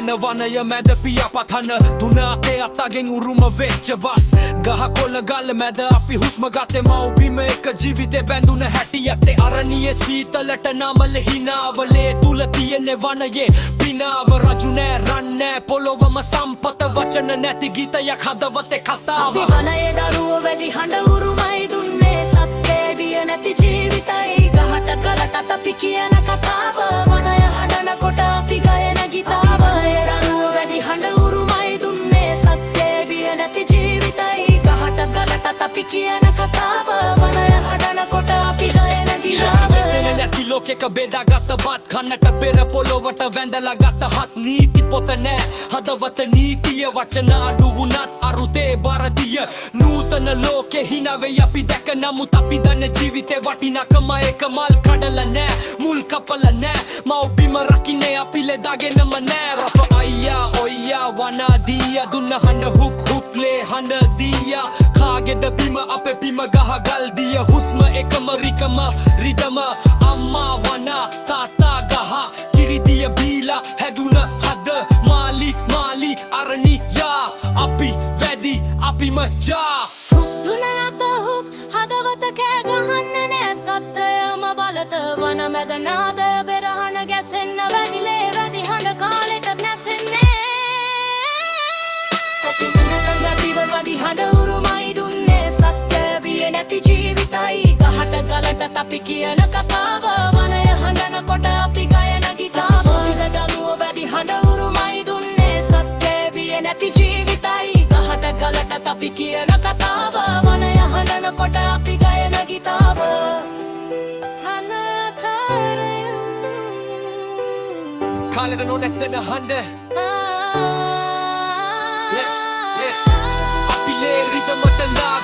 යන වනය මැද පියාපතන දුන අතේ අතගෙන් උරුම වෙච්ච බස් ගහ කොළ ගල් මැද අපි හුස්ම ගත්තේ මව්බිම එක ජීවිතේ බැඳුන හැටි යත්තේ අරණියේ සීතලට නමල හිනාවලේ තුල තියෙන වනයේ පිනාව රජු නෑ රන් නෑ පොළොවම සම්පත වචන නැති ගීතයක් හදවතේ කතාව අපි වනයේ දරුවෝ වැඩි හඬ උරුමයි දුන්නේ සත්‍යේ බිය නැති ජීවිතයි ගහට ගලටත් අපි කියන කතාව වනය හඬනකොට අපි ගයන ගීතාව ඒ දරුවෝ වැඩි හඬ උරුමයි දුන්නේ සත්‍යේ බිය නැති ජීවිතයි ගහට ගලටත් අපි කියන කතාව වනය හඬනකොට අපි ගයන ගීතාව නැති ලෝකෙක බෙදාගත්ත බත් කන්නට පෙර පොළොවට වැඳලා ගත්ත හත් නීති පොත නෑ හදවත නීතිය වචන අඩු වුණත් අරුතේ බරදිය නූතන ලෝකෙ හිනවේ අපි දැක නමුත් අපි දන්න ජීවිතේ වටිනකම එක මල් කඩලා නෑ මුල් කපලා නෑ මව්බිම රකින්නේ අපි ලෙදාගෙනම නෑ රෆ අයියා ඔයියා වනාදියා දුන්න හඬ හුක් හුක්ලේ හඬ දියා කාගෙද බිම අපේ බිම ගහ ගල් දිය හුස්ම එකම රිකම රිදම අම්මා වනා තාත්තා ගහ කිරිදිය බීලා හැදුන හද මාලි මාලි අරණියා අපි වැඩි අපි මචා දුන නැත හුක් හදවත කෑ ගහන්න නෑ සත්‍යයම බලත වන මැද නාද බෙරහන ගැසෙන්න වැඩිලේ වැඩි හඬ කාලෙට නැසෙන්නේ අපි වෙනකන් වැඩි හඬ උරුමයි දුන්නේ සත්‍ය බිය නැති ජීවිතයි ගහට ගලටත් අපි කියන කතාව වනය හඬනකොට අපි ගයන ගීතාව දරුවෝ වැඩි හඬ උරුමයි දුන්නේ සත්‍ය බිය නැති ජීවිතයි ගහට ගලටත් අපි කියන කතාව වනය හඬනකොට අපි ගයන ගීතාව කාලෙට නොනැසෙන හඬ අපි ලේ රිදමට ලා